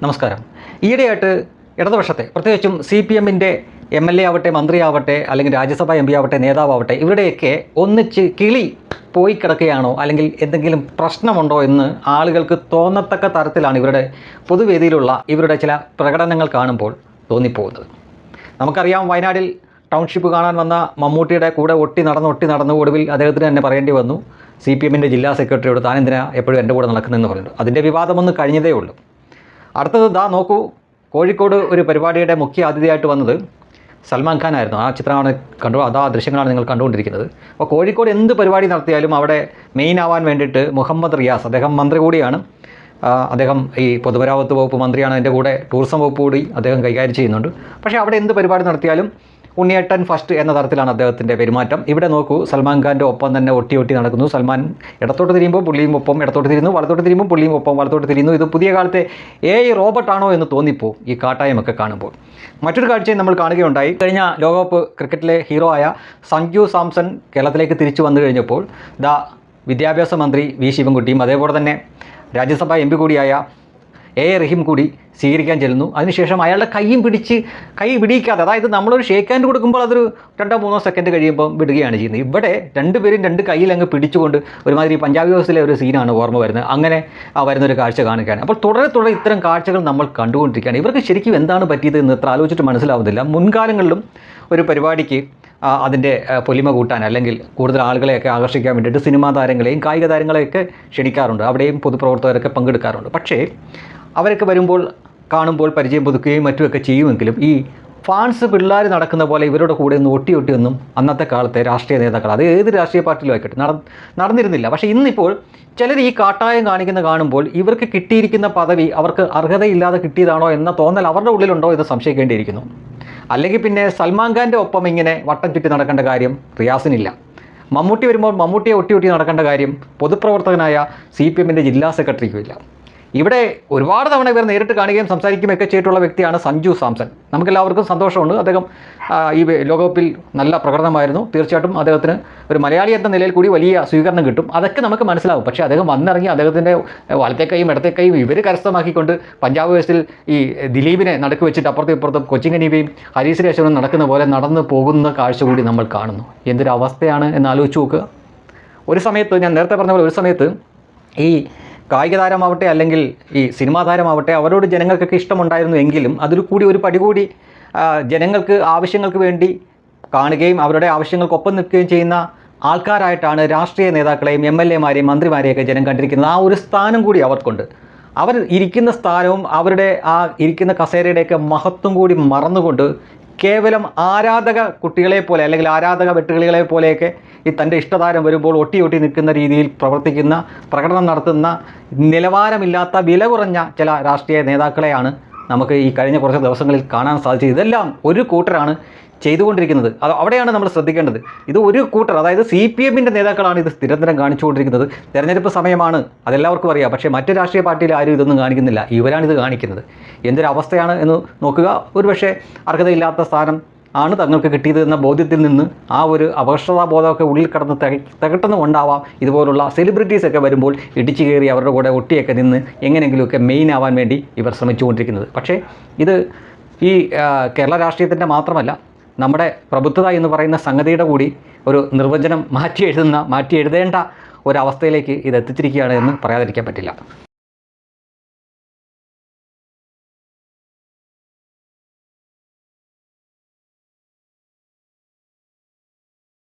നമസ്കാരം. ഈയിടെയായിട്ട് ഇടതുപക്ഷത്തെ പ്രത്യേകിച്ചും CPM-ൻ്റെ MLA ആവട്ടെ, മന്ത്രിയാവട്ടെ, അല്ലെങ്കിൽ രാജ്യസഭാ MP ആവട്ടെ, നേതാവട്ടെ, ഇവരുടെയൊക്കെ ഒന്നിച്ച് കിളി പോയി കിടക്കുകയാണോ, അല്ലെങ്കിൽ എന്തെങ്കിലും പ്രശ്നമുണ്ടോ എന്ന് ആളുകൾക്ക് തോന്നത്തക്ക തരത്തിലാണ് ഇവരുടെ പൊതുവേദിയിലുള്ള ഇവരുടെ ചില പ്രകടനങ്ങൾ കാണുമ്പോൾ തോന്നിപ്പോകുന്നത്. നമുക്കറിയാം, വയനാട്ടിൽ ടൗൺഷിപ്പ് കാണാൻ വന്ന മമ്മൂട്ടിയുടെ കൂടെ ഒട്ടി നടന്ന് ഒടുവിൽ അദ്ദേഹത്തിന് തന്നെ പറയേണ്ടി വന്നു, CPM-ൻ്റെ ജില്ലാ സെക്രട്ടറിയോട് താൻ എന്തിനാ എപ്പോഴും എൻ്റെ കൂടെ നടക്കുന്നതെന്ന് പറഞ്ഞിട്ട്. അതിൻ്റെ വിവാദമൊന്നും കഴിഞ്ഞതേ ഉള്ളൂ. അടുത്തത് നോക്കൂ, കോഴിക്കോട് ഒരു പരിപാടിയുടെ മുഖ്യ അതിഥിയായിട്ട് വന്നത് സൽമാൻ ഖാൻ ആയിരുന്നു. ആ ചിത്രമാണ് ദൃശ്യങ്ങളാണ് നിങ്ങൾ കണ്ടുകൊണ്ടിരിക്കുന്നത്. അപ്പോൾ കോഴിക്കോട് എന്ത് പരിപാടി നടത്തിയാലും അവിടെ മെയിൻ ആവാൻ വേണ്ടിയിട്ട് മുഹമ്മദ് റിയാസ്, അദ്ദേഹം മന്ത്രി കൂടിയാണ്, അദ്ദേഹം ഈ പൊതുമരാമത്ത് വകുപ്പ് മന്ത്രിയാണ്, അതിൻ്റെ കൂടെ ടൂറിസം വകുപ്പ് കൂടി അദ്ദേഹം കൈകാര്യം ചെയ്യുന്നുണ്ട്. പക്ഷേ അവിടെ എന്ത് പരിപാടി നടത്തിയാലും ഉണ്ണിയേട്ടൻ ഫസ്റ്റ് എന്ന തരത്തിലാണ് അദ്ദേഹത്തിൻ്റെ പെരുമാറ്റം. ഇവിടെ നോക്കൂ, സൽമാൻ ഖാൻ്റെ ഒപ്പം തന്നെ ഒട്ടി നടക്കുന്നു. സൽമാൻ ഇടത്തോട്ട് തിരിയുമ്പോൾ പുള്ളിയും ഒപ്പം, ഇടത്തോട്ട് തിരിയുന്നു, വലത്തോട്ട് തിരിയുമ്പോൾ പുള്ളിയും ഒപ്പം, വലത്തോട്ട് തിരിയുന്നു. ഇത് പുതിയ കാലത്തെ റോബോട്ടാണോ എന്ന് തോന്നിപ്പോവും ഈ കാട്ടായമൊക്കെ കാണുമ്പോൾ. മറ്റൊരു കാഴ്ചയും നമ്മൾ കാണുകയുണ്ടായി. കഴിഞ്ഞ ലോകകപ്പ് ക്രിക്കറ്റിലെ ഹീറോ ആയ സഞ്ജു സാംസൺ കേരളത്തിലേക്ക് തിരിച്ചു വന്നു കഴിഞ്ഞപ്പോൾ വിദ്യാഭ്യാസ മന്ത്രി V ശിവൻകുട്ടിയും അതേപോലെ തന്നെ രാജ്യസഭാ MP കൂടിയായ A റഹീം കൂടി സ്വീകരിക്കാൻ ചെല്ലുന്നു. അതിനുശേഷം അയാളുടെ കൈ പിടിക്കാതെ, അതായത് നമ്മളൊരു ഷേക്ക് ഹാൻഡ് കൊടുക്കുമ്പോൾ അതൊരു 2-3 സെക്കൻഡ് കഴിയുമ്പോൾ വിടുകയാണ് ചെയ്യുന്നത്. ഇവിടെ രണ്ടുപേരും രണ്ട് കയ്യിൽ അങ്ങ് പിടിച്ചുകൊണ്ട് ഒരുമാതിരി പഞ്ചാബി ഹൗസിലെ ഒരു സീനാണ് ഓർമ്മ വരുന്നത്. അങ്ങനെ വരുന്നൊരു കാഴ്ച കാണുകയാണ്. അപ്പോൾ തുടരെ ഇത്തരം കാഴ്ചകൾ നമ്മൾ കണ്ടുകൊണ്ടിരിക്കുകയാണ്. ഇവർക്ക് ശരിക്കും എന്താണ് പറ്റിയത് എന്ന് എത്ര ആലോചിച്ചിട്ട് മനസ്സിലാവുന്നില്ല. മുൻകാലങ്ങളിലും ഒരു പരിപാടിക്ക് അതിൻ്റെ പൊലിമ കൂട്ടാൻ, അല്ലെങ്കിൽ കൂടുതൽ ആളുകളെയൊക്കെ ആകർഷിക്കാൻ വേണ്ടിയിട്ട് സിനിമാ താരങ്ങളെയും കായിക താരങ്ങളെയൊക്കെ ക്ഷണിക്കാറുണ്ട്. അവിടെയും പൊതുപ്രവർത്തകരൊക്കെ പങ്കെടുക്കാറുണ്ട്. പക്ഷേ അവരൊക്കെ വരുമ്പോൾ കാണുമ്പോൾ പരിചയം പുതുക്കുകയും മറ്റുമൊക്കെ ചെയ്യുമെങ്കിലും ഈ ഫാൻസ് പിള്ളേർ നടക്കുന്ന പോലെ ഇവരുടെ കൂടെ ഒന്ന് ഒട്ടിയൊന്നും അന്നത്തെ കാലത്തെ രാഷ്ട്രീയ നേതാക്കൾ, അത് ഏത് രാഷ്ട്രീയ പാർട്ടിയിലും ആയിക്കോട്ടെ, നടന്നിരുന്നില്ല. പക്ഷേ ഇന്നിപ്പോൾ ചിലർ ഈ കാട്ടായം കാണുമ്പോൾ ഇവർക്ക് കിട്ടിയിരിക്കുന്ന പദവി അവർക്ക് അർഹതയില്ലാതെ കിട്ടിയതാണോ എന്ന തോന്നൽ അവരുടെ ഉള്ളിലുണ്ടോ എന്ന് സംശയിക്കേണ്ടിയിരിക്കുന്നു. അല്ലെങ്കിൽ പിന്നെ സൽമാൻ ഖാൻ്റെ ഒപ്പം ഇങ്ങനെ വട്ടം ചുറ്റി നടക്കേണ്ട കാര്യം റിയാസിനില്ല. മമ്മൂട്ടി വരുമ്പോൾ മമ്മൂട്ടിയെ ഒട്ടി നടക്കേണ്ട കാര്യം പൊതുപ്രവർത്തകനായ CPM-ൻ്റെ ജില്ലാ സെക്രട്ടറിക്കുമില്ല. ഇവിടെ ഒരുപാട് തവണ ഇവർ നേരിട്ട് കാണുകയും സംസാരിക്കുകയും ചെയ്തിട്ടുള്ള വ്യക്തിയാണ് സഞ്ജു സാംസൺ. നമുക്കെല്ലാവർക്കും സന്തോഷമുണ്ട്. അദ്ദേഹം ഈ ലോകകപ്പിൽ നല്ല പ്രകടനമായിരുന്നു. തീർച്ചയായിട്ടും അദ്ദേഹത്തിന് ഒരു മലയാളി എന്ന നിലയിൽ കൂടി വലിയ സ്വീകരണം കിട്ടും. അതൊക്കെ നമുക്ക് മനസ്സിലാവും. പക്ഷേ അദ്ദേഹം വന്നിറങ്ങി അദ്ദേഹത്തിൻ്റെ വലത്തേക്കൈയും ഇടത്തേക്കൈയും ഇവർ കരസ്ഥമാക്കിക്കൊണ്ട് പഞ്ചാബ് വേസ്റ്റിൽ ഈ ദിലീപിനെ നടുക്ക് വെച്ചിട്ട് അപ്പുറത്തും ഇപ്പുറത്തും കൊച്ചിൻ കനീവയും ഹരീസ് രേശവനും നടക്കുന്ന പോലെ നടന്നു പോകുന്ന കാഴ്ച കൂടി നമ്മൾ കാണുന്നു. എന്തൊരു അവസ്ഥയാണ് എന്ന് ആലോചിച്ച് നോക്കുക. ഒരു സമയത്ത്, ഞാൻ നേരത്തെ പറഞ്ഞ പോലെ, ഒരു സമയത്ത് ഈ കായിക താരമാവട്ടെ അല്ലെങ്കിൽ ഈ സിനിമാ താരമാവട്ടെ അവരോട് ജനങ്ങൾക്കൊക്കെ ഇഷ്ടമുണ്ടായിരുന്നു എങ്കിലും അതിൽ കൂടി ഒരു പടി കൂടി ജനങ്ങൾക്ക് ആവശ്യങ്ങൾക്ക് വേണ്ടി കാണുകയും അവരുടെ ആവശ്യങ്ങൾക്കൊപ്പം നിൽക്കുകയും ചെയ്യുന്ന ആൾക്കാരായിട്ടാണ് രാഷ്ട്രീയ നേതാക്കളെയും MLA-മാരെയും മന്ത്രിമാരെയൊക്കെ ജനം കണ്ടിരിക്കുന്നത്. ആ ഒരു സ്ഥാനം കൂടി അവർക്കുണ്ട്. അവർ ഇരിക്കുന്ന സ്ഥാനവും അവരുടെ ആ ഇരിക്കുന്ന കസേരയുടെയൊക്കെ മഹത്വം കൂടി മറന്നുകൊണ്ട് കേവലം ആരാധക കുട്ടികളെ പോലെ, അല്ലെങ്കിൽ ആരാധക വെട്ടുകളികളെ പോലെയൊക്കെ ഈ തൻ്റെ ഇഷ്ടതാരം വരുമ്പോൾ ഒട്ടി നിൽക്കുന്ന രീതിയിൽ പ്രവർത്തിക്കുന്ന, പ്രകടനം നടത്തുന്ന, നിലവാരമില്ലാത്ത വില കുറഞ്ഞ ചില രാഷ്ട്രീയ നേതാക്കളെയാണ് നമുക്ക് ഈ കഴിഞ്ഞ കുറച്ച് ദിവസങ്ങളിൽ കാണാൻ സാധിച്ചത്. ഇതെല്ലാം ഒരു കൂട്ടരാണ് ചെയ്തുകൊണ്ടിരിക്കുന്നത്. അവിടെയാണ് നമ്മൾ ശ്രദ്ധിക്കേണ്ടത്. ഇത് ഒരു കൂട്ടർ, അതായത് CPM-ൻ്റെ നേതാക്കളാണ് ഇത് നിരന്തരം കാണിച്ചുകൊണ്ടിരിക്കുന്നത്. തെരഞ്ഞെടുപ്പ് സമയമാണ്, അതെല്ലാവർക്കും അറിയാം. പക്ഷേ മറ്റ് രാഷ്ട്രീയ പാർട്ടിയിൽ ആരും ഇതൊന്നും കാണിക്കുന്നില്ല. ഇവരാണിത് കാണിക്കുന്നത്. എന്തൊരവസ്ഥയാണ് എന്ന് നോക്കുക. ഒരുപക്ഷെ അർഹതയില്ലാത്ത സ്ഥാനം ആണ് തങ്ങൾക്ക് കിട്ടിയത് എന്ന ബോധ്യത്തിൽ നിന്ന് ആ ഒരു അപകർഷതാബോധമൊക്കെ ഉള്ളിൽ കടന്ന് തികട്ടുന്നുകൊണ്ടാവാം ഇതുപോലുള്ള സെലിബ്രിറ്റീസൊക്കെ വരുമ്പോൾ ഇടിച്ചു കയറി അവരുടെ കൂടെ ഒട്ടിയൊക്കെ നിന്ന് എങ്ങനെയെങ്കിലുമൊക്കെ മെയിൻ ആവാൻ വേണ്ടി ഇവർ ശ്രമിച്ചുകൊണ്ടിരിക്കുന്നത്. പക്ഷേ ഇത് ഈ കേരള രാഷ്ട്രീയത്തിൻ്റെ മാത്രമല്ല, നമ്മുടെ പ്രബുദ്ധത എന്ന് പറയുന്ന സംഗതിയുടെ കൂടി ഒരു നിർവചനം മാറ്റി എഴുതേണ്ട ഒരവസ്ഥയിലേക്ക് ഇത് എത്തിച്ചിരിക്കുകയാണ് എന്ന് പറയാതിരിക്കാൻ പറ്റില്ല.